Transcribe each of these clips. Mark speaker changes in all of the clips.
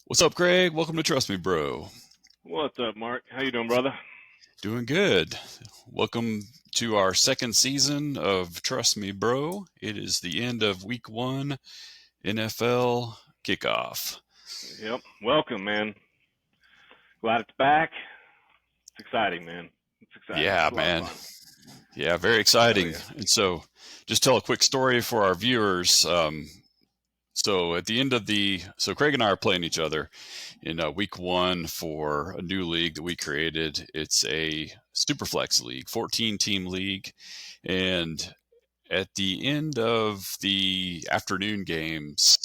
Speaker 1: What's up, Greg? Welcome to Trust Me, Bro.
Speaker 2: What's up, Mark? How you doing, brother?
Speaker 1: Doing good. Welcome to our second season of Trust Me, Bro. It is the end of week one NFL kickoff.
Speaker 2: Yep. Welcome, man. Glad it's back. It's exciting, man. It's exciting.
Speaker 1: Yeah,
Speaker 2: It's a lot of
Speaker 1: man.
Speaker 2: fun.
Speaker 1: Yeah, very
Speaker 2: Hell
Speaker 1: exciting.
Speaker 2: yeah.
Speaker 1: And so, just tell a quick story for our viewers. So at the end of so Craig and I are playing each other in week one for a new league that we created. It's a Superflex league, 14-team league, and at the end of the afternoon games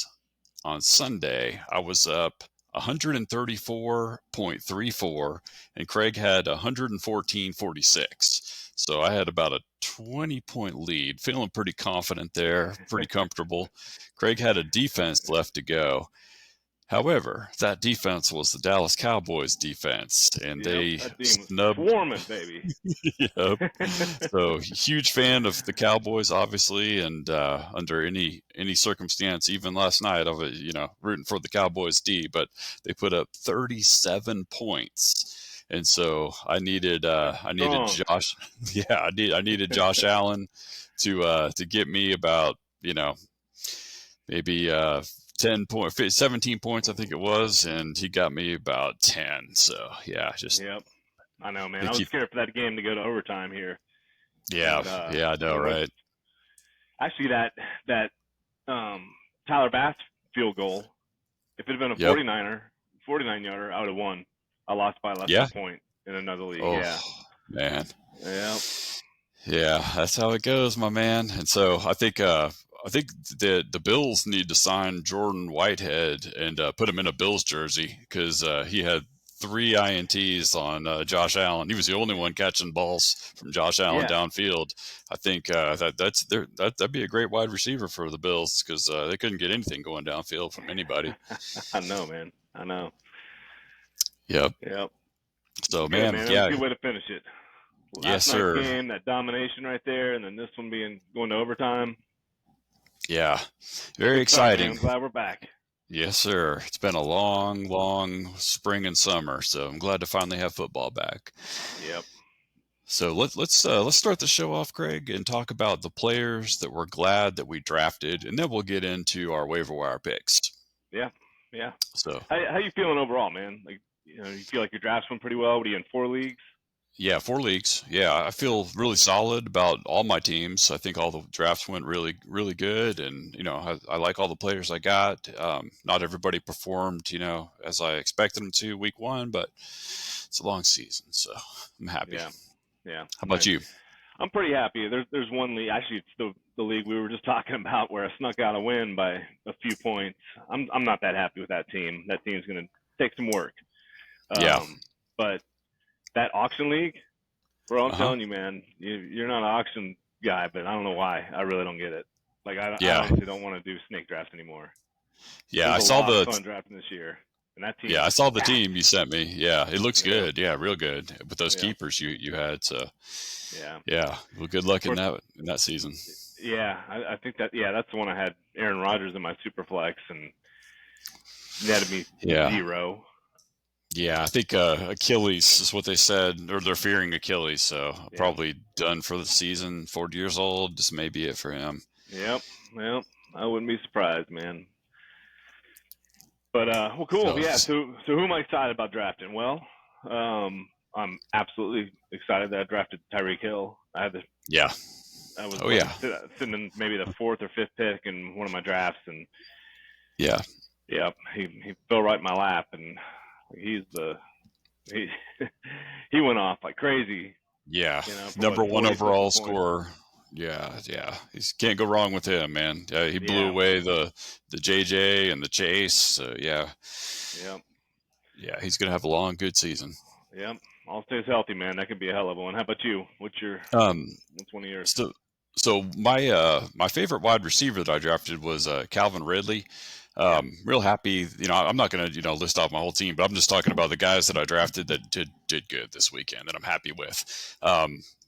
Speaker 1: on Sunday, I was up 134.34, and Craig had 114.46. So I had about a 20-point lead, feeling pretty confident there, pretty comfortable. Craig had a defense left to go. However, that defense was the Dallas Cowboys defense, and
Speaker 2: Yep.
Speaker 1: they
Speaker 2: That team was
Speaker 1: snubbed.
Speaker 2: swarming, baby.
Speaker 1: Yep. So huge fan of the Cowboys, obviously, and under any circumstance, even last night, I was rooting for the Cowboys D, but they put up 37 points, and so I needed
Speaker 2: Strong.
Speaker 1: Josh, yeah, I needed Josh Allen to get me about maybe 17 points, I think it was, and he got me about 10. So yeah, just
Speaker 2: Yep. I know, man. I
Speaker 1: think
Speaker 2: was
Speaker 1: he,
Speaker 2: scared for that game to go to overtime here,
Speaker 1: yeah,
Speaker 2: and
Speaker 1: yeah, I know,
Speaker 2: it went.
Speaker 1: right?
Speaker 2: Actually, that Tyler Bass field goal. If it had been a
Speaker 1: Yep.
Speaker 2: 49-yarder, I would have won. I lost by less than
Speaker 1: Yeah.
Speaker 2: a point in another league.
Speaker 1: Oh,
Speaker 2: Yeah.
Speaker 1: man.
Speaker 2: Yep.
Speaker 1: Yeah, that's how it goes, my man. And so I think the Bills need to sign Jordan Whitehead and put him in a Bills jersey because he had three INTs on Josh Allen. He was the only one catching balls from Josh Allen
Speaker 2: Yeah.
Speaker 1: downfield. I think that'd be a great wide receiver for the Bills because they couldn't get anything going downfield from anybody.
Speaker 2: I know, man. I know.
Speaker 1: Yep.
Speaker 2: Yep.
Speaker 1: So,
Speaker 2: Good,
Speaker 1: man,
Speaker 2: man. That was a
Speaker 1: yeah,
Speaker 2: good way to finish it.
Speaker 1: yes,
Speaker 2: Last night's
Speaker 1: sir.
Speaker 2: game, that domination right there, and then this one being going to overtime.
Speaker 1: Yeah, very
Speaker 2: Good stuff, man.
Speaker 1: exciting.
Speaker 2: I'm glad we're back.
Speaker 1: Yes, sir. It's been a long, long spring and summer, so I'm glad to finally have football back.
Speaker 2: Yep.
Speaker 1: So let's start the show off, Craig, and talk about the players that we're glad that we drafted, and then we'll get into our waiver wire picks.
Speaker 2: Yeah. Yeah.
Speaker 1: So
Speaker 2: How you feeling overall, man? Like, you feel like your draft's went pretty well. What are you in, 4 leagues?
Speaker 1: yeah, 4 leagues. Yeah, I feel really solid about all my teams. I think all the drafts went really, really good, and I like all the players I got. Not everybody performed, as I expected them to week one, but it's a long season, so I'm happy.
Speaker 2: Yeah. Yeah.
Speaker 1: How about
Speaker 2: Nice.
Speaker 1: you?
Speaker 2: I'm pretty happy. There's one league. Actually, it's the league we were just talking about where I snuck out a win by a few points. I'm not that happy with that team. That team's gonna take some work.
Speaker 1: Yeah.
Speaker 2: But that auction league, bro, I'm
Speaker 1: Uh huh.
Speaker 2: telling you, man, you're not an auction guy, but I don't know why. I really don't get it. Like, I
Speaker 1: Yeah.
Speaker 2: honestly don't want to do snake drafts anymore. It
Speaker 1: Yeah.
Speaker 2: was
Speaker 1: I
Speaker 2: a
Speaker 1: saw
Speaker 2: lot of
Speaker 1: the
Speaker 2: fun drafting this year, and that team
Speaker 1: yeah I
Speaker 2: was
Speaker 1: saw the team
Speaker 2: stacked.
Speaker 1: you sent me. Yeah, it looks
Speaker 2: Yeah,
Speaker 1: good. Yeah, real good with those
Speaker 2: yeah,
Speaker 1: keepers you had. So
Speaker 2: yeah.
Speaker 1: yeah, well, good
Speaker 2: Of
Speaker 1: luck in
Speaker 2: course,
Speaker 1: that season.
Speaker 2: yeah. I think that's the one I had Aaron Rodgers in my super flex, and netted me
Speaker 1: Yeah.
Speaker 2: zero.
Speaker 1: Yeah, I think Achilles is what they said, or they're fearing Achilles. So
Speaker 2: Yeah,
Speaker 1: probably done for the season. 40 years old. This may be it for him.
Speaker 2: yep, yep. I wouldn't be surprised, man. But well, cool.
Speaker 1: So
Speaker 2: Yeah. So who am I excited about drafting? Well, I'm absolutely excited that I drafted Tyreek Hill.
Speaker 1: yeah.
Speaker 2: I was
Speaker 1: Oh
Speaker 2: what
Speaker 1: yeah.
Speaker 2: sitting in maybe the fourth or fifth pick in one of my drafts, and
Speaker 1: Yeah.
Speaker 2: yeah, he fell right in my lap, and he's the he he went off like crazy,
Speaker 1: Yeah.
Speaker 2: for what
Speaker 1: Number one
Speaker 2: 40 something
Speaker 1: overall
Speaker 2: points.
Speaker 1: scorer. Yeah, yeah. He can't go wrong with him, man. He blew
Speaker 2: Yeah,
Speaker 1: away the JJ and the Chase. So yeah,
Speaker 2: yeah,
Speaker 1: yeah. He's gonna have a long, good season.
Speaker 2: yeah. All stays healthy, man. That could be a hell of a one. How about you?
Speaker 1: Um,
Speaker 2: What's one of yours?
Speaker 1: so so my favorite wide receiver that I drafted was Calvin Ridley.
Speaker 2: Yeah,
Speaker 1: Real happy. I'm not gonna list off my whole team, but I'm just talking about the guys that I drafted that did good this weekend that I'm happy with.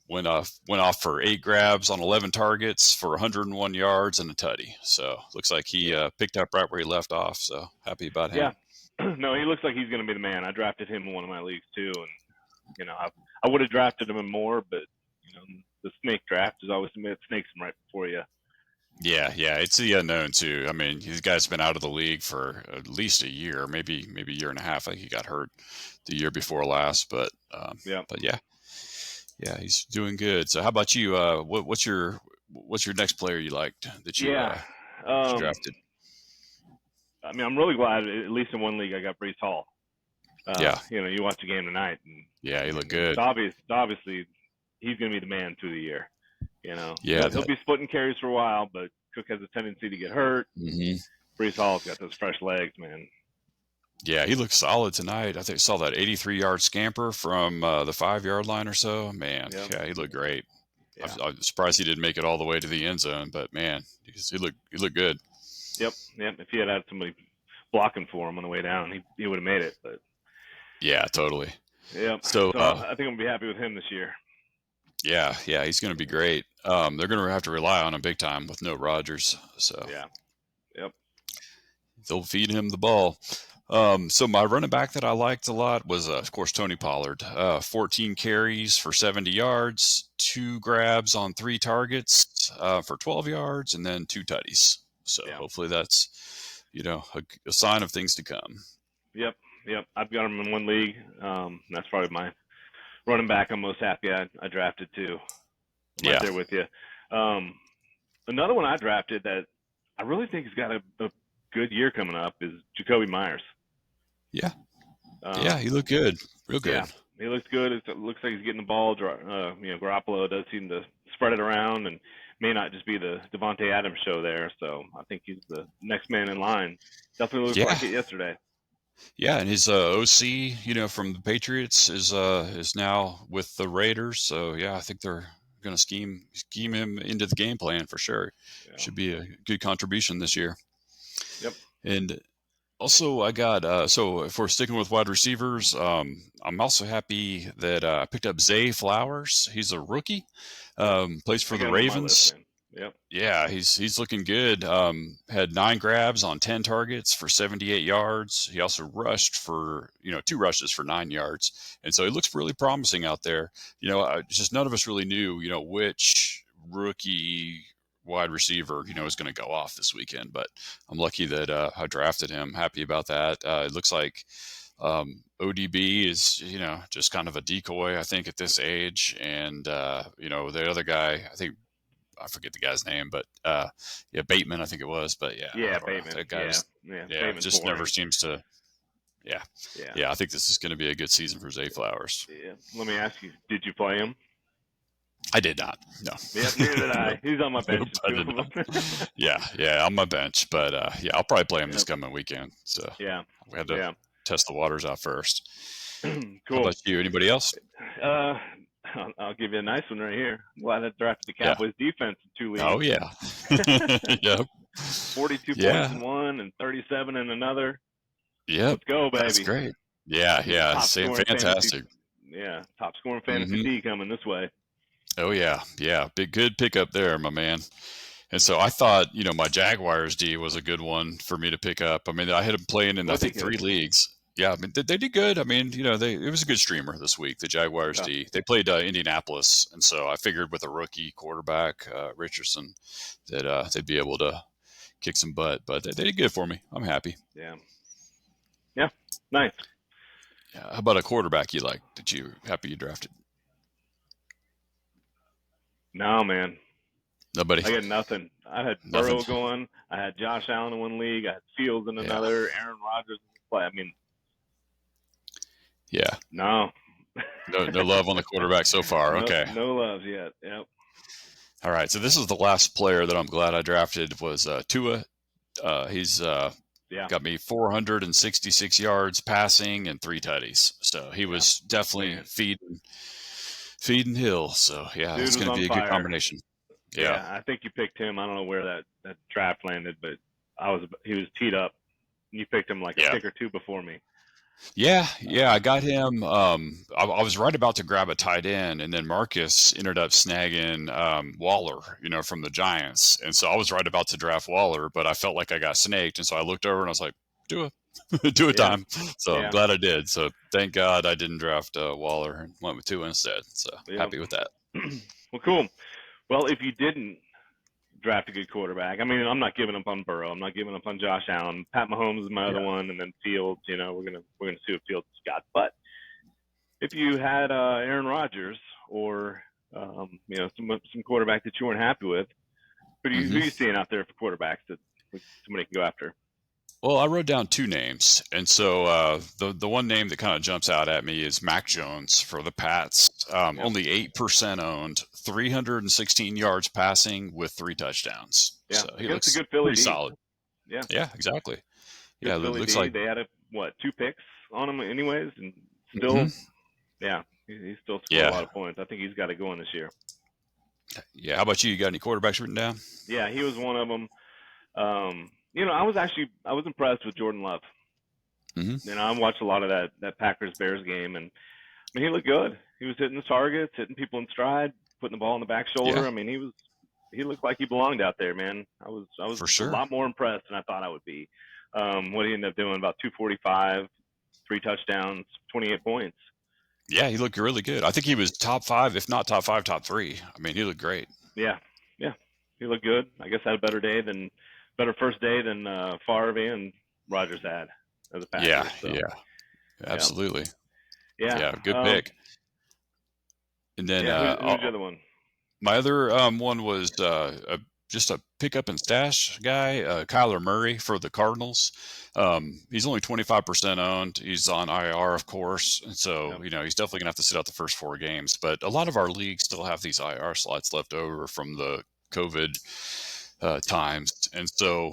Speaker 1: Went off for 8 grabs on 11 targets for 101 yards and a tutty. So looks like he
Speaker 2: yeah,
Speaker 1: picked up right where he left off. So happy about
Speaker 2: yeah.
Speaker 1: him.
Speaker 2: No, he looks like he's going to be the man. I drafted him in one of my leagues too, and I would have drafted him in more, but the snake draft is always it snakes him right before you.
Speaker 1: Yeah, it's the unknown too. I mean, this guy's been out of the league for at least a year, maybe a year and a half. I think he got hurt the year before last, but
Speaker 2: Yeah.
Speaker 1: he's doing good. So, how about you? What's your next player you liked that you
Speaker 2: Yeah.
Speaker 1: drafted?
Speaker 2: I mean, I'm really glad at least in one league I got Brees Hall.
Speaker 1: Yeah,
Speaker 2: You watch the game tonight, and
Speaker 1: yeah, he
Speaker 2: I mean,
Speaker 1: looked
Speaker 2: it's
Speaker 1: good.
Speaker 2: obviously he's going to be the man through the year.
Speaker 1: Yeah,
Speaker 2: He'll be splitting carries for a while, but Cook has a tendency to get hurt.
Speaker 1: mm-hmm.
Speaker 2: Brees Hall's got those fresh legs, man.
Speaker 1: Yeah, he looked solid tonight. I think I saw that 83-yard scamper from the 5-yard line or so. Man,
Speaker 2: Yep.
Speaker 1: yeah, he looked great.
Speaker 2: Yeah.
Speaker 1: I'm surprised he didn't make it all the way to the end zone, but man, he looked good.
Speaker 2: Yep. If he had somebody blocking for him on the way down, he would have made it. But
Speaker 1: yeah, totally.
Speaker 2: Yep.
Speaker 1: So
Speaker 2: I think I'm gonna be happy with him this year.
Speaker 1: Yeah, he's going to be great. They're going to have to rely on him big time with no Rodgers. So
Speaker 2: yeah. Yep.
Speaker 1: They'll feed him the ball. So my running back that I liked a lot was, of course, Tony Pollard. 14 carries for 70 yards, 2 grabs on 3 targets for 12 yards, and then 2 tutties. So hopefully that's, a sign of things to come.
Speaker 2: Yep. I've got him in one league. That's probably my running back I'm most happy I drafted too. I'm right there with you. Another one I drafted that I really think has got a good year coming up is Jacoby Myers.
Speaker 1: Yeah. He looked good. Real good.
Speaker 2: Yeah, he looks good. It looks like he's getting the ball. Garoppolo does seem to spread it around and may not just be the Devontae Adams show there. So I think he's the next man in line. Definitely looked like it yesterday.
Speaker 1: Yeah, and his OC, from the Patriots is now with the Raiders. So I think they're going to scheme him into the game plan for sure. Yeah. Should be a good contribution this year.
Speaker 2: Yep.
Speaker 1: And also, I got so if we're sticking with wide receivers, I'm also happy that I picked up Zay Flowers. He's a rookie, plays for the Ravens.
Speaker 2: Yep.
Speaker 1: Yeah, he's looking good. Had 9 grabs on 10 targets for 78 yards. He also rushed for 2 rushes for 9 yards, and so he looks really promising out there. Just none of us really knew which rookie wide receiver is going to go off this weekend, but I'm lucky that I drafted him. Happy about that. It looks like ODB is just kind of a decoy, I think, at this age, and the other guy, I forget the guy's name, but Bateman, I think it was. But
Speaker 2: Bateman.
Speaker 1: That guy just
Speaker 2: boring.
Speaker 1: never seems to. Yeah. I think this is going to be a good season for Zay Flowers.
Speaker 2: Yeah. Let me ask you: did you play him?
Speaker 1: I did not. No.
Speaker 2: Yeah, neither did I. He's on my bench.
Speaker 1: On my bench, but I'll probably play him this coming weekend. So we had to test the waters out first.
Speaker 2: Cool.
Speaker 1: How about you? Anybody else?
Speaker 2: I'll give you a nice one right here. Glad I drafted the Cowboys defense in 2 weeks.
Speaker 1: Oh yeah. Yep.
Speaker 2: 42 points in one and 37 in another.
Speaker 1: Yep.
Speaker 2: Let's go, baby.
Speaker 1: That's great. Yeah. Fantastic.
Speaker 2: Top scoring fantasy D coming this way.
Speaker 1: Oh yeah. Good pickup there, my man. And so I thought, my Jaguars D was a good one for me to pick up. I mean, I had them playing in I think 3 leagues. Yeah, I mean, they did good. I mean, it was a good streamer this week, the Jaguars D. They played Indianapolis, and so I figured with a rookie quarterback, Richardson, that they'd be able to kick some butt. But they did good for me. I'm happy.
Speaker 2: Yeah, nice.
Speaker 1: Yeah, how about a quarterback you like that you happy you drafted?
Speaker 2: No, man.
Speaker 1: Nobody.
Speaker 2: I got nothing. I had Burrow going. I had Josh Allen in one league. I had Fields in another. Aaron Rodgers in play. I mean,
Speaker 1: no love on the quarterback so far. Okay.
Speaker 2: No love yet. Yep.
Speaker 1: All right. So this is the last player that I'm glad I drafted was Tua. He's got me 466 yards passing and 3 tutties. So he was definitely feeding Hill. So it's going to be a good combination.
Speaker 2: Yeah, I think you picked him. I don't know where that draft landed, but he was teed up. You picked him like a pick or 2 before me.
Speaker 1: Yeah, I got him. I was right about to grab a tight end, and then Marcus ended up snagging Waller, from the Giants. And so I was right about to draft Waller, but I felt like I got snaked. And so I looked over and I was like, Tua. two a
Speaker 2: Yeah.
Speaker 1: time. So I'm
Speaker 2: Yeah.
Speaker 1: glad I did. So thank God I didn't draft Waller and went with 2 instead. So
Speaker 2: Yep.
Speaker 1: happy with that.
Speaker 2: Well, cool. Well, if you didn't draft a good quarterback, I mean, I'm not giving up on Burrow. I'm not giving up on Josh Allen. Pat Mahomes is my
Speaker 1: Yeah.
Speaker 2: other one, and then Fields. We're gonna see what Fields got. But if you had Aaron Rodgers or some quarterback that you weren't happy with, who are you seeing out there for quarterbacks that somebody can go after?
Speaker 1: Well, I wrote down 2 names, and so the one name that kind of jumps out at me is Mac Jones for the Pats.
Speaker 2: Yep.
Speaker 1: Only 8% owned, 316 yards passing with 3 touchdowns.
Speaker 2: Yeah,
Speaker 1: So he
Speaker 2: against a
Speaker 1: looks
Speaker 2: good Philly
Speaker 1: pretty
Speaker 2: D.
Speaker 1: solid.
Speaker 2: Yeah,
Speaker 1: Yeah, exactly.
Speaker 2: good
Speaker 1: Yeah, it
Speaker 2: Philly
Speaker 1: looks
Speaker 2: D.
Speaker 1: like.
Speaker 2: They had 2 picks on him anyways, and
Speaker 1: Hmm.
Speaker 2: still, yeah, he still scored a
Speaker 1: Yeah,
Speaker 2: lot of points. I think he's got to go in this year.
Speaker 1: yeah. How about you? You got any quarterbacks written down?
Speaker 2: Yeah, he was one of them. I was impressed with Jordan Love.
Speaker 1: Hmm.
Speaker 2: I watched a lot of that Packers Bears game, and I mean, he looked good. He was hitting the targets, hitting people in stride, putting the ball in the back shoulder.
Speaker 1: Yeah,
Speaker 2: I mean, he looked like he belonged out there, man. I was
Speaker 1: for
Speaker 2: a
Speaker 1: sure.
Speaker 2: lot more impressed than I thought I would be. What he ended up doing, about 245, 3 touchdowns, 28 points.
Speaker 1: Yeah, he looked really good. I think he was top 5, if not top 5, top 3. I mean, he looked great.
Speaker 2: Yeah, yeah, he looked good. I guess had a better first day than Favre and Rodgers had as a
Speaker 1: Yeah,
Speaker 2: Packers. So
Speaker 1: yeah,
Speaker 2: yeah,
Speaker 1: absolutely.
Speaker 2: yeah,
Speaker 1: Yeah, good pick. And then
Speaker 2: yeah. Who's the other one?
Speaker 1: my other one was just a pickup and stash guy, Kyler Murray for the Cardinals. He's only 25% owned. He's on IR, of course. And so,
Speaker 2: Yep.
Speaker 1: he's definitely going to have to sit out the first 4 games. But a lot of our leagues still have these IR slots left over from the COVID times. And so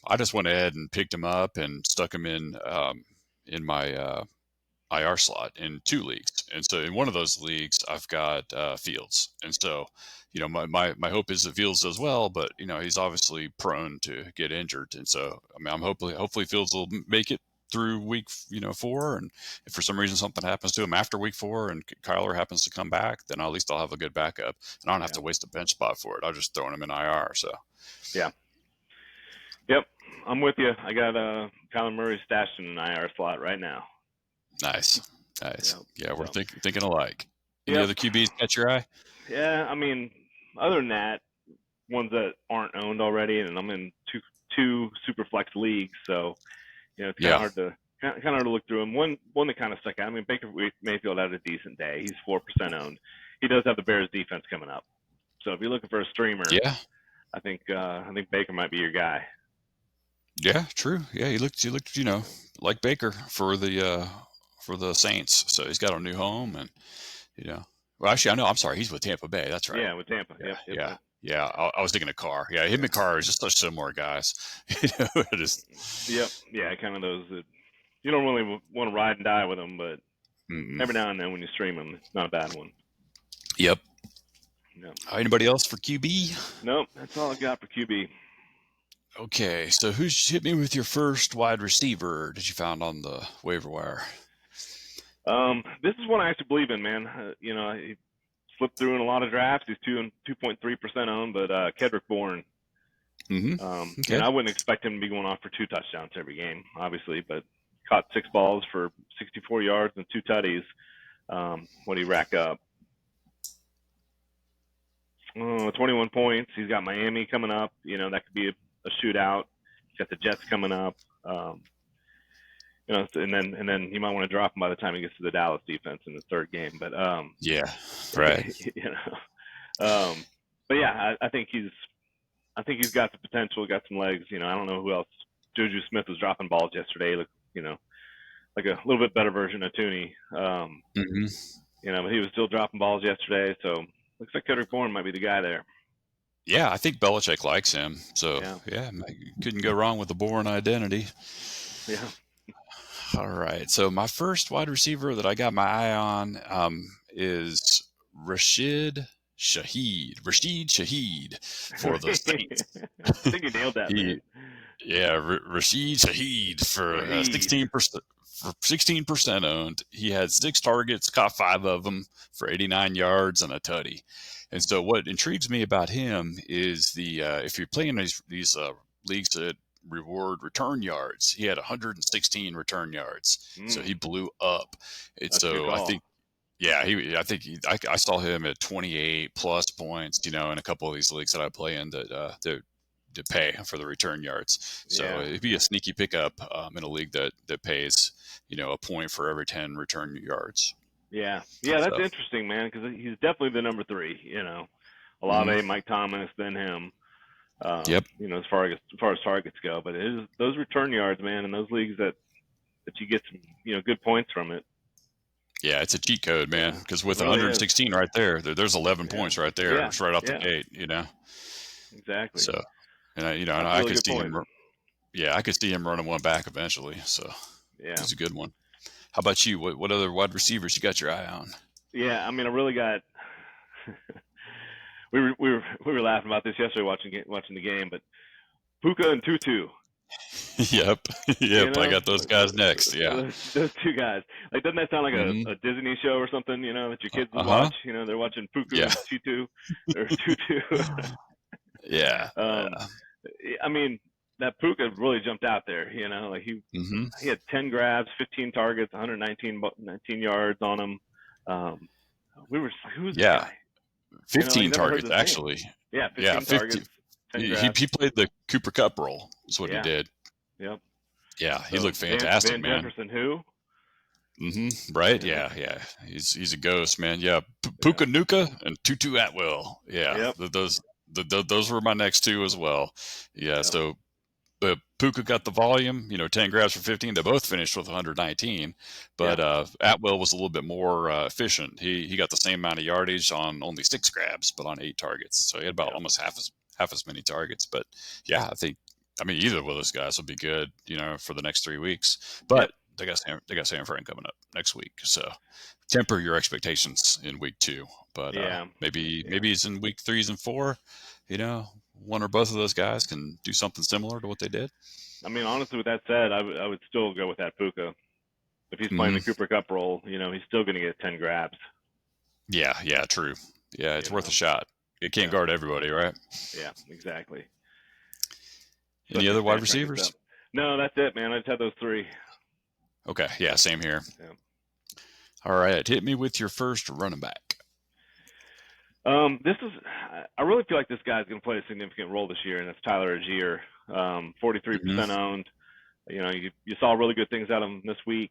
Speaker 1: I just went ahead and picked him up and stuck him in my IR slot in 2 leagues. And so in one of those leagues, I've got Fields. And so, my hope is that Fields does well, but, he's obviously prone to get injured. And so, I mean, I'm hopefully Fields will make it through week, 4. And if for some reason something happens to him after week 4 and Kyler happens to come back, then at least I'll have a good backup and I don't have to
Speaker 2: Yeah.
Speaker 1: waste a bench spot for it. I'll just throw him in IR. So,
Speaker 2: Yeah. Yep. I'm with you. I got Kyler Murray stashed in an IR slot right now.
Speaker 1: nice. Nice.
Speaker 2: Yep.
Speaker 1: Yeah, we're
Speaker 2: So.
Speaker 1: thinking alike. Any
Speaker 2: Yep.
Speaker 1: other QBs catch your eye?
Speaker 2: Yeah. I mean, other than that, ones that aren't owned already, and I'm in two super flex leagues, so it's kind of hard to look through them. One that kind of stuck out. I mean, Baker Mayfield had a decent day. He's 4% owned. He does have the Bears defense coming up, so if you're looking for a streamer,
Speaker 1: Yeah.
Speaker 2: I think Baker might be your guy.
Speaker 1: Yeah, true. Yeah, he looked, like Baker for the Saints. So he's got a new home, and well, actually, I know. I'm sorry, he's with Tampa Bay. That's right.
Speaker 2: Yeah, with Tampa.
Speaker 1: Yeah,
Speaker 2: Yep.
Speaker 1: yeah. I was thinking of Carr. Yeah, him and Carr is just such similar guys. Just.
Speaker 2: Yep. Yeah, kind of those that you don't really want to ride and die with them, but every now and then when you stream them, it's not a bad one.
Speaker 1: Yep.
Speaker 2: Yep.
Speaker 1: Anybody else for QB?
Speaker 2: Nope, that's all I got for QB.
Speaker 1: Okay, so who's hit me with your first wide receiver? Did you found on the waiver wire?
Speaker 2: This is one I actually believe in, man. I slipped through in a lot of drafts. He's 2.3% owned, but Kedrick Bourne.
Speaker 1: Mm-hmm. Okay.
Speaker 2: I wouldn't expect him to be going off for 2 touchdowns every game, obviously, but caught 6 balls for 64 yards and 2 tutties. What did he rack up? 21 points. He's got Miami coming up. That could be a shootout. He's got the Jets coming up. And then you might want to drop him by the time he gets to the Dallas defense in the 3rd game. But
Speaker 1: yeah, right.
Speaker 2: But yeah, I think he's got the potential, got some legs. I don't know who else. Juju Smith was dropping balls yesterday. Like a little bit better version of Tooney.
Speaker 1: Mm-hmm.
Speaker 2: But he was still dropping balls yesterday. So looks like Kedrick Bourne might be the guy there.
Speaker 1: Yeah, I think Belichick likes him. So yeah, couldn't go wrong with the Bourne identity.
Speaker 2: Yeah.
Speaker 1: All right. So my first wide receiver that I got my eye on is Rashid Shaheed for the Saints.
Speaker 2: I think you nailed that, man.
Speaker 1: Yeah, Rashid Shaheed for 16%. For 16% owned, he had 6 targets, caught 5 of them for 89 yards and a tutty. And so, what intrigues me about him is if you're playing these leagues that reward return yards. He had 116 return yards, so he blew up.
Speaker 2: That's a good
Speaker 1: So I
Speaker 2: call.
Speaker 1: think, yeah, I saw him at 28 plus points, in a couple of these leagues that I play in that pay for the return yards. So
Speaker 2: Yeah.
Speaker 1: it'd be a sneaky pickup in a league that pays, a point for every 10 return yards.
Speaker 2: Yeah. Yeah, that's
Speaker 1: So,
Speaker 2: interesting, man, because he's definitely the number 3.
Speaker 1: mm-hmm.
Speaker 2: Olave, Mike Thomas, then him.
Speaker 1: Yep.
Speaker 2: As far as targets go, but it is those return yards, man, in those leagues that you get some good points from it.
Speaker 1: Yeah, it's a cheat code, man.
Speaker 2: Yeah,
Speaker 1: Because
Speaker 2: it
Speaker 1: with
Speaker 2: really is.
Speaker 1: 116 right there's 11
Speaker 2: Yeah,
Speaker 1: points right there,
Speaker 2: yeah,
Speaker 1: just right off the
Speaker 2: yeah,
Speaker 1: gate.
Speaker 2: exactly.
Speaker 1: So, and and
Speaker 2: That's a
Speaker 1: I
Speaker 2: really
Speaker 1: could
Speaker 2: good
Speaker 1: see
Speaker 2: point.
Speaker 1: him. Yeah, I could see him running one back eventually. So
Speaker 2: Yeah,
Speaker 1: he's a good one. How about you? What other wide receivers you got your eye on?
Speaker 2: yeah. I mean, I really got. we were laughing about this yesterday watching the game, but Puka and Tutu.
Speaker 1: Yep,
Speaker 2: You
Speaker 1: yep. I
Speaker 2: know,
Speaker 1: got those guys next. Yeah.
Speaker 2: those two guys. Like, doesn't that sound like
Speaker 1: Mm-hmm.
Speaker 2: a Disney show or something? That your kids would
Speaker 1: Uh-huh.
Speaker 2: watch. They're watching Puku
Speaker 1: Yeah.
Speaker 2: and Tutu or Tutu.
Speaker 1: Yeah.
Speaker 2: um, I mean, that Puka really jumped out there. Like
Speaker 1: Mm-hmm.
Speaker 2: he had 10 grabs, 15 targets, 119 yards on him. We were just like, who's this
Speaker 1: Yeah.
Speaker 2: guy? Like
Speaker 1: 15
Speaker 2: never heard
Speaker 1: targets
Speaker 2: this name.
Speaker 1: actually.
Speaker 2: Yeah,
Speaker 1: Yeah.
Speaker 2: 15
Speaker 1: 50.
Speaker 2: targets, 10
Speaker 1: He
Speaker 2: grabs.
Speaker 1: played the Cooper Cup role. Is what he
Speaker 2: Yeah.
Speaker 1: did.
Speaker 2: Yep.
Speaker 1: Yeah, he
Speaker 2: So
Speaker 1: looked fantastic,
Speaker 2: Van
Speaker 1: man.
Speaker 2: Jefferson, who?
Speaker 1: Mm-hmm. Right?
Speaker 2: You know.
Speaker 1: Yeah. He's a ghost, man. Yeah,
Speaker 2: Yeah.
Speaker 1: Puka Nuka and Tutu Atwell. Yeah,
Speaker 2: Yep.
Speaker 1: those were my next two as well. Yeah,
Speaker 2: Yep.
Speaker 1: so Puka got the volume, 10 grabs for 15. They both finished with 119,
Speaker 2: Yeah.
Speaker 1: but Atwell was a little bit more efficient. He got the same amount of yardage on only 6 grabs, but on 8 targets. So he had about
Speaker 2: Yep.
Speaker 1: almost half as many targets. But yeah, I mean, either of those guys will be good, for the next 3 weeks.
Speaker 2: Yep.
Speaker 1: But they got San Fran coming up next week, so temper your expectations in week 2. But
Speaker 2: Yeah.
Speaker 1: maybe
Speaker 2: Yeah.
Speaker 1: it's in week 3s and 4. One or both of those guys can do something similar to what they did.
Speaker 2: I mean, honestly, with that said, I would still go with that Puka. If he's playing the
Speaker 1: Mm-hmm.
Speaker 2: Cooper Cup role, he's still going to get 10 grabs.
Speaker 1: Yeah, true. Yeah, it's worth a shot. It can't guard everybody, right?
Speaker 2: Yeah, exactly.
Speaker 1: Any
Speaker 2: Especially
Speaker 1: other
Speaker 2: if
Speaker 1: wide
Speaker 2: San Fran gets
Speaker 1: receivers?
Speaker 2: up. No, that's it, man. I just had those 3.
Speaker 1: Okay, yeah, same here.
Speaker 2: Yeah.
Speaker 1: All right, hit me with your first running back.
Speaker 2: I really feel like this guy's going to play a significant role this year, and that's Tyler Algier. 43% owned. You saw really good things out of him this week.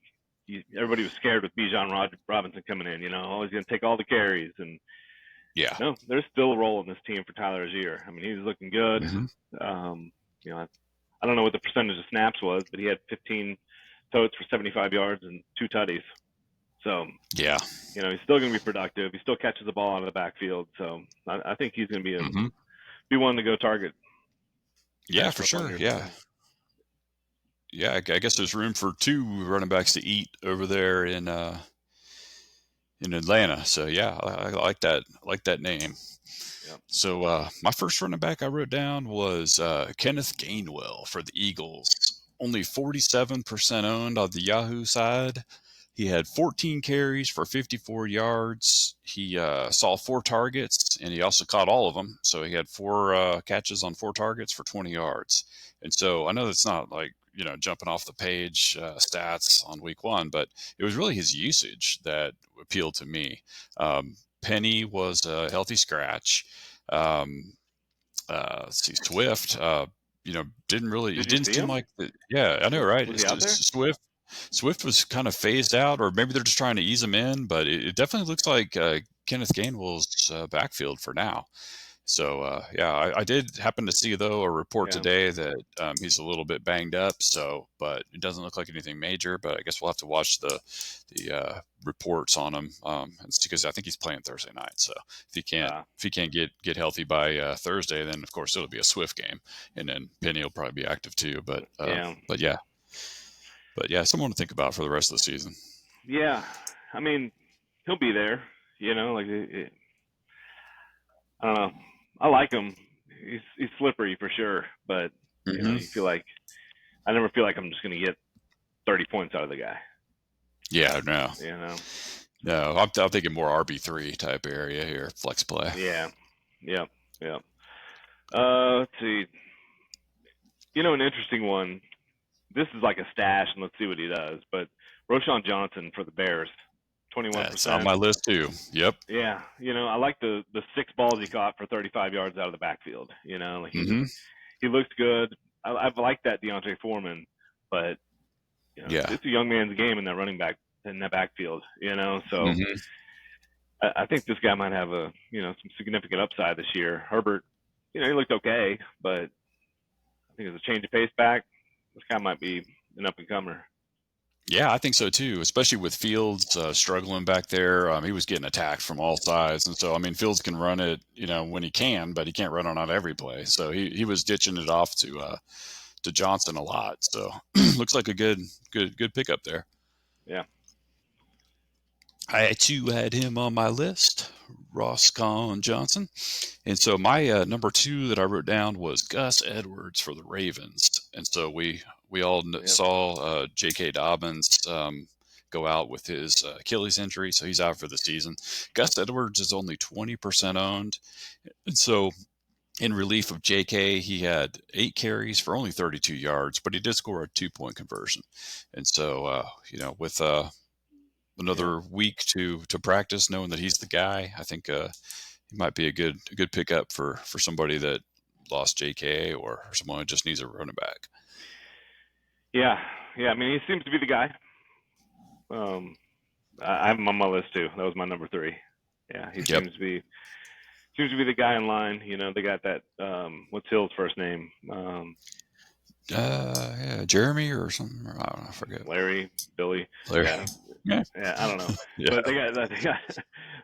Speaker 2: Everybody was scared with Bijan Robinson coming in. He's going to take all the carries, and
Speaker 1: Yeah.
Speaker 2: no, there's still a role in this team for Tyler Algier. I mean, he's looking good. I don't know what the percentage of snaps was, but he had 15 totes for 75 yards and 2 tutties. So
Speaker 1: yeah,
Speaker 2: he's still going to be productive. He still catches the ball out of the backfield. So I think he's going to be one to go target.
Speaker 1: Yeah, for sure. Yeah. Yeah, I guess there's room for 2 running backs to eat over there in Atlanta. So yeah, I like that. I like that name.
Speaker 2: Yep.
Speaker 1: So my first running back I wrote down was Kenneth Gainwell for the Eagles. Only 47% owned on the Yahoo side. He had 14 carries for 54 yards. He saw 4 targets, and he also caught all of them. So he had 4 catches on 4 targets for 20 yards. And so I know that's not like, jumping off the page stats on week 1, but it was really his usage that appealed to me. Penny was a healthy scratch. Let's see, Swift, didn't really,
Speaker 2: Did
Speaker 1: it
Speaker 2: you
Speaker 1: didn't
Speaker 2: see
Speaker 1: seem
Speaker 2: him?
Speaker 1: like, yeah, I know, right?
Speaker 2: Was he out there?
Speaker 1: Swift was kind of phased out, or maybe they're just trying to ease him in, but it definitely looks like Kenneth Gainwell's backfield for now. So, yeah, I did happen to see, though, a report today that he's a little bit banged up. But it doesn't look like anything major. But I guess we'll have to watch the reports on him because I think he's playing Thursday night. So if he can't get healthy by Thursday, then of course it'll be a Swift game, and then Penny will probably be active too. But yeah, someone to think about for the rest of the season.
Speaker 2: Yeah, I mean, he'll be there. I don't know. I like him. He's slippery for sure, but you feel like I never feel like I'm just going to get 30 points out of the guy.
Speaker 1: Yeah, no. No, I'm thinking more RB3 type area here, flex play.
Speaker 2: Yeah. Let's see. An interesting one. This is like a stash, and let's see what he does. But Roschon Johnson for the Bears,
Speaker 1: That's on
Speaker 2: 21%.
Speaker 1: my list too. Yep.
Speaker 2: Yeah, I like the 6 balls he caught for 35 yards out of the backfield. Like
Speaker 1: Mm-hmm.
Speaker 2: he looked good. I've liked that Deontay Foreman, but
Speaker 1: Yeah.
Speaker 2: it's a young man's game in that running back in that backfield. So
Speaker 1: Mm-hmm.
Speaker 2: I think this guy might have some significant upside this year. Herbert, he looked okay, but I think as a change of pace back, this guy might be an up and comer.
Speaker 1: Yeah, I think so too, especially with Fields struggling back there. He was getting attacked from all sides. And so, I mean, Fields can run it, when he can, but he can't run it on every play. So he was ditching it off to Johnson a lot. So looks like a good pickup there.
Speaker 2: Yeah.
Speaker 1: I too had him on my list, Roschon Johnson. And so my number 2 that I wrote down was Gus Edwards for the Ravens. And so we all
Speaker 2: Yep.
Speaker 1: saw J.K. Dobbins go out with his Achilles injury, so he's out for the season. Gus Edwards is only 20% owned. And so in relief of J.K., he had 8 carries for only 32 yards, but he did score a 2-point conversion. And so, with another week to practice, knowing that he's the guy, I think he might be a good pickup for somebody that lost J.K. or someone who just needs a running back.
Speaker 2: Yeah. I mean, he seems to be the guy. I have him on my list too. That was my number 3. Yeah, he seems to be the guy in line. They got that. What's Hill's first name?
Speaker 1: Yeah, Jeremy or something. I don't know. I forget.
Speaker 2: Larry, Billy.
Speaker 1: Larry.
Speaker 2: Yeah. I don't know.
Speaker 1: Yeah.
Speaker 2: But they got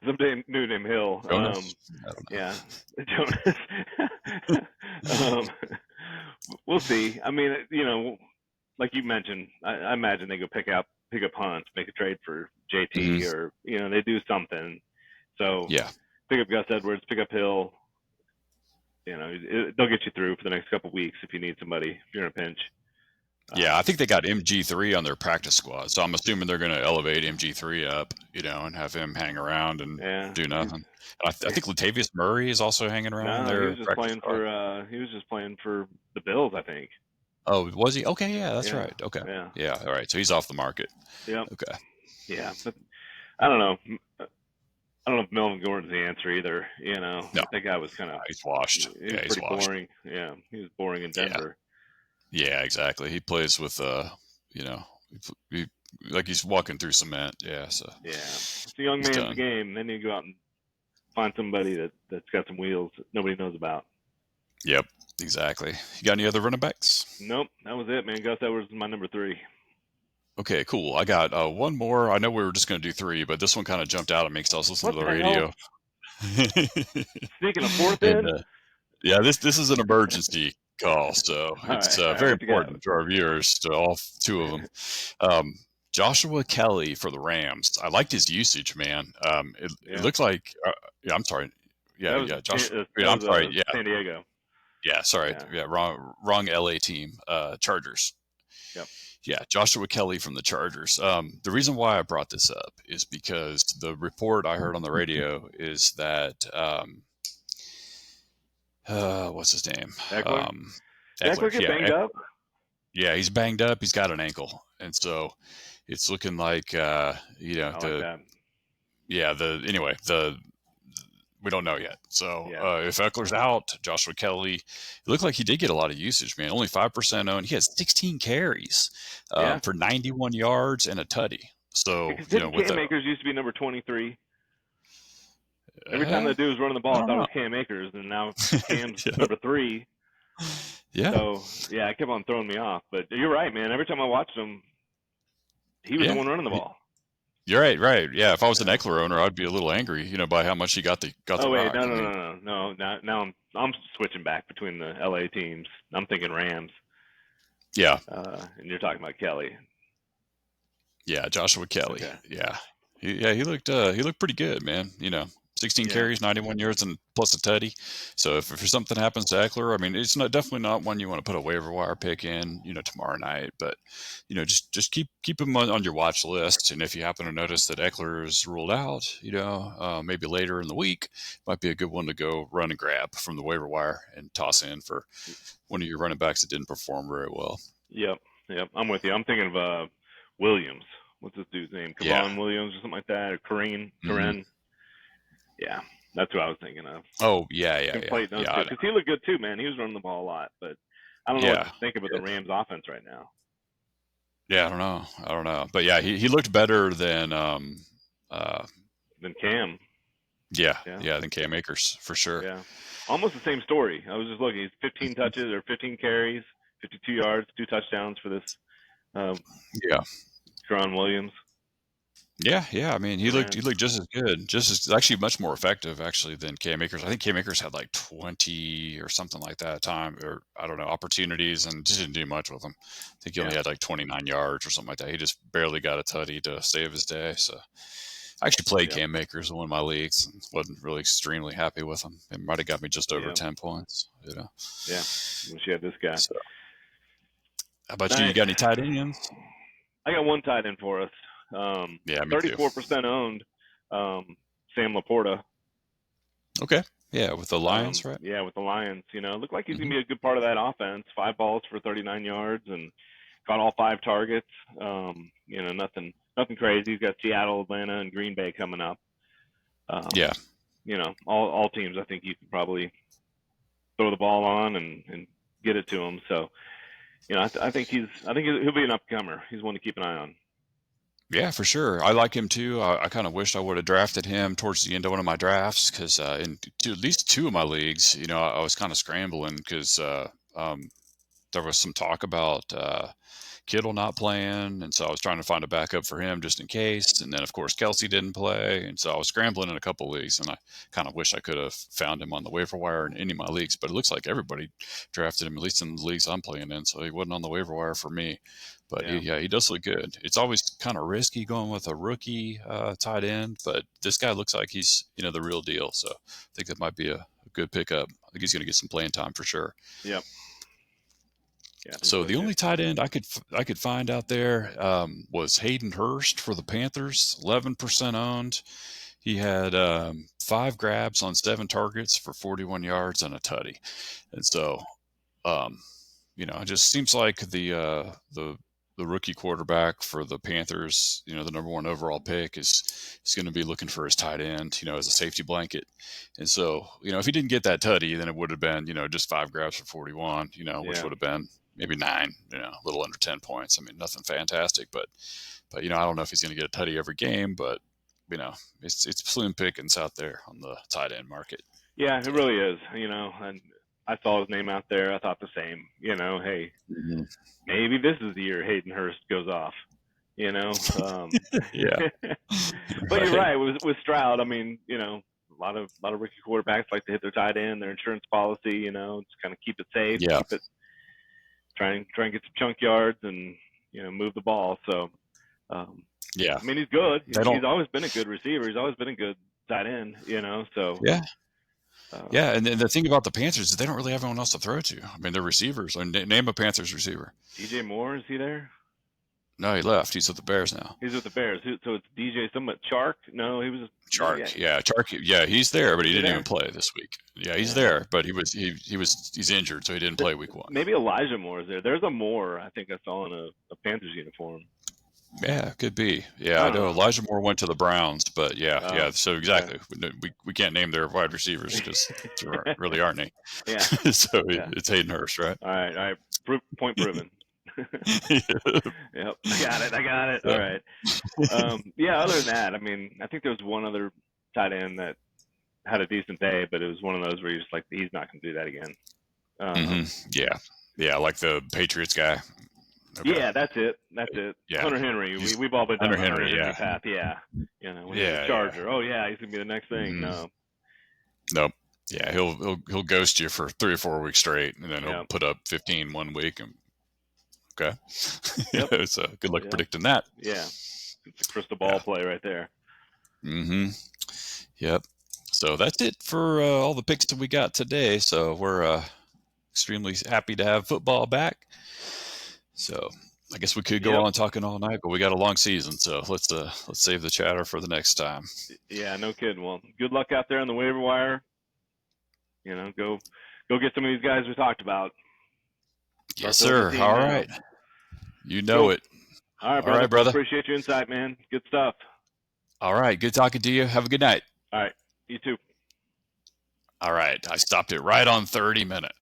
Speaker 2: some dude named Hill.
Speaker 1: Jonas? I don't know.
Speaker 2: Yeah, Jonas. We'll see. I mean, like you mentioned, I imagine they go pick up Hunt, make a trade for JT, or they do something. So
Speaker 1: yeah,
Speaker 2: pick up Gus Edwards, pick up Hill. They'll get you through for the next couple of weeks if you need somebody, if you're in a pinch.
Speaker 1: Yeah, I think they got MG3 on their practice squad, so I'm assuming they're going to elevate MG3 up, and have him hang around and do nothing. I think Latavius Murray is also hanging around there.
Speaker 2: He was just playing for the Bills, I think.
Speaker 1: Oh, was he? Okay, yeah, that's right. Okay,
Speaker 2: yeah,
Speaker 1: all right. So he's off the market.
Speaker 2: Yep.
Speaker 1: Okay.
Speaker 2: Yeah, but I don't know. I don't know if Melvin Gordon's the answer either.
Speaker 1: No.
Speaker 2: That guy was kind of
Speaker 1: he's washed.
Speaker 2: He was pretty boring. Yeah, he was boring in Denver.
Speaker 1: Yeah, exactly. He plays with he, like he's walking through cement. Yeah, so
Speaker 2: yeah, it's a young man's game. Then you go out and find somebody that's got some wheels that nobody knows about.
Speaker 1: Yep, exactly. You got any other running backs?
Speaker 2: Nope, that was it, man. Gus Edwards is my number 3.
Speaker 1: Okay, cool. I got one more. I know we were just going to do 3, but this one kind of jumped out at me because I was listening to the radio.
Speaker 2: Sneaking a 4th in?
Speaker 1: Yeah, this is an emergency call, so it's very important for our viewers, to all 2 of them. Joshua Kelly for the Rams. I liked his usage, man. It looks like I'm sorry. Yeah, Joshua. I'm sorry. Yeah,
Speaker 2: San Diego.
Speaker 1: Yeah, sorry. Yeah, wrong LA team. Chargers.
Speaker 2: Yep.
Speaker 1: Yeah, Joshua Kelly from the Chargers. The reason why I brought this up is because the report I heard on the radio is that what's his name?
Speaker 2: Eckler. Eckler get banged up?
Speaker 1: Yeah, he's banged up. He's got an ankle, and so it's looking like we don't know yet. So if Eckler's out, Joshua Kelly, it looked like he did get a lot of usage, man. Only 5% owned. He has 16 carries for 91 yards and a tutty. So
Speaker 2: Cam Akers used to be number 23. Every time that dude was running the ball, I thought it was Cam Akers, and now Cam's number 3.
Speaker 1: Yeah.
Speaker 2: So it kept on throwing me off. But you're right, man. Every time I watched him, he was the one running the ball.
Speaker 1: You're right. Yeah, if I was an Eckler owner, I'd be a little angry, by how much he got the rock.
Speaker 2: No. Now I'm switching back between the LA teams. I'm thinking Rams.
Speaker 1: Yeah.
Speaker 2: And you're talking about Kelly.
Speaker 1: Yeah, Joshua Kelly.
Speaker 2: Okay.
Speaker 1: Yeah. He looked pretty good, man. 16
Speaker 2: Yeah.
Speaker 1: carries, 91 yards, and plus a tutty. So if something happens to Eckler, I mean, it's definitely not one you want to put a waiver wire pick in, tomorrow night. But just keep him on your watch list. And if you happen to notice that Eckler is ruled out, maybe later in the week, might be a good one to go run and grab from the waiver wire and toss in for one of your running backs that didn't perform very well.
Speaker 2: Yep. Yep. I'm with you. I'm thinking of Williams. What's this dude's name?
Speaker 1: Yeah.
Speaker 2: Kavon Williams or something like that, or Karen.
Speaker 1: Mm-hmm.
Speaker 2: Yeah, that's who I was thinking of.
Speaker 1: Oh yeah, yeah,
Speaker 2: Can
Speaker 1: yeah,
Speaker 2: play those
Speaker 1: yeah.
Speaker 2: two because he looked good too, man. He was running the ball a lot, but I don't know what
Speaker 1: Yeah.
Speaker 2: to think about the Rams' offense right now.
Speaker 1: Yeah, I don't know. But yeah, he looked better than
Speaker 2: Than Cam.
Speaker 1: yeah,
Speaker 2: Yeah.
Speaker 1: than Cam Akers for sure.
Speaker 2: Yeah. Almost the same story. I was just looking. He's 15 touches or 15 carries, 52 yards, 2 touchdowns for this
Speaker 1: Yeah.
Speaker 2: Karen Williams.
Speaker 1: Yeah. I mean, he looked
Speaker 2: Rams.
Speaker 1: just as good, just as actually much more effective actually than Cam Akers. I think Cam Akers had like 20 or something like that time, or I don't know, opportunities, and just didn't do much with them. I think he only had like 29 yards or something like that. He just barely got a tutty to save his day. So I actually played Cam Akers in one of my leagues and wasn't really extremely happy with him. It might have got me just over 10 points.
Speaker 2: Yeah. Wish you had this guy.
Speaker 1: So, how about you? You got any tight ends?
Speaker 2: I got one tight end for us.
Speaker 1: Yeah, me
Speaker 2: 34%
Speaker 1: too.
Speaker 2: owned. Sam Laporta.
Speaker 1: Okay. Yeah, with the Lions, right?
Speaker 2: Yeah, with the Lions. Looked like he's gonna be a good part of that offense. 5 balls for 39 yards and got all 5 targets. Nothing crazy. He's got Seattle, Atlanta, and Green Bay coming up.
Speaker 1: Yeah.
Speaker 2: All teams. I think you could probably throw the ball on and get it to him. So, I think he'll be an upcomer. He's one to keep an eye on.
Speaker 1: Yeah, for sure. I like him too. I kind of wished I would have drafted him towards the end of one of my drafts because in at least 2 of my leagues, I was kind of scrambling because there was some talk about Kittle not playing, and so I was trying to find a backup for him just in case. And then, of course, Kelsey didn't play, and so I was scrambling in a couple leagues, and I kind of wish I could have found him on the waiver wire in any of my leagues. But it looks like everybody drafted him, at least in the leagues I'm playing in, so he wasn't on the waiver wire for me. But he does look good. It's always kind of risky going with a rookie tight end, but this guy looks like he's the real deal. So I think that might be a good pickup. I think he's going to get some playing time for sure.
Speaker 2: Yep. Yeah,
Speaker 1: so the only tight end I could find out there was Hayden Hurst for the Panthers, 11% owned. He had 5 grabs on 7 targets for 41 yards and a tutty, and so it just seems like the rookie quarterback for the Panthers, the number 1 overall pick is going to be looking for his tight end, as a safety blanket. And so, if he didn't get that tutty, then it would have been, just 5 grabs for 41, which would have been maybe 9, a little under 10 points. I mean, nothing fantastic, but I don't know if he's going to get a tutty every game, but it's slim pickings out there on the tight end market.
Speaker 2: Yeah, it really is, and I saw his name out there. I thought the same, hey, maybe this is the year Hayden Hurst goes off,
Speaker 1: Yeah.
Speaker 2: But you're right. With Stroud, I mean, a lot of rookie quarterbacks like to hit their tight end, their insurance policy, just kind of keep it safe, keep it, try and get some chunk yards and, move the ball. So, I mean, he's good. He's always been a good receiver. He's always been a good tight end, so.
Speaker 1: Yeah. And the thing about the Panthers is they don't really have anyone else to throw to. I mean, they're receivers. Name a Panthers receiver.
Speaker 2: DJ Moore, is he there?
Speaker 1: No, he left. He's with the Bears now.
Speaker 2: He's with the Bears. So it's DJ somewhat Chark? No, he was
Speaker 1: Chark. Yeah, Chark. Yeah, he's there, but he didn't even play this week. Yeah, he's there, but he's injured, so he didn't play week 1.
Speaker 2: Maybe Elijah Moore is there. There's a Moore I think I saw in a Panthers uniform.
Speaker 1: Yeah, could be. Yeah, I know Elijah Moore went to the Browns, but yeah. So exactly, we can't name their wide receivers because there really aren't any.
Speaker 2: Yeah.
Speaker 1: So it's Hayden Hurst, right?
Speaker 2: All right. Point proven. Yep. I got it. All right. Other than that, I mean, I think there was one other tight end that had a decent day, but it was one of those where you're just like, he's not going to do that again.
Speaker 1: Yeah, like the Patriots guy.
Speaker 2: Okay. Yeah, that's it. Yeah. Hunter Henry. We've all been down the Hunter Henry path. Yeah. When he's a Charger. Oh yeah, he's gonna be the next thing. No.
Speaker 1: Nope. Yeah, he'll ghost you for 3 or 4 weeks straight, and then he'll put up 15 one week. And okay. Yep. So good luck predicting that.
Speaker 2: Yeah. It's a crystal ball play right there.
Speaker 1: Yep. So that's it for all the picks that we got today. So we're extremely happy to have football back. So I guess we could go
Speaker 2: Yep.
Speaker 1: on talking all night, but we got a long season, so let's save the chatter for the next time.
Speaker 2: Yeah, no kidding. Well, good luck out there on the waiver wire. Go get some of these guys we talked about.
Speaker 1: Yes,
Speaker 2: Start building a
Speaker 1: sir.
Speaker 2: team
Speaker 1: All
Speaker 2: now.
Speaker 1: right. You know
Speaker 2: Cool.
Speaker 1: it.
Speaker 2: All right,
Speaker 1: All right,
Speaker 2: brother. Well,
Speaker 1: brother.
Speaker 2: appreciate your insight, man. Good stuff.
Speaker 1: All right. Good talking to you. Have a good night.
Speaker 2: All right. You too.
Speaker 1: All right. I stopped it right on 30 minutes.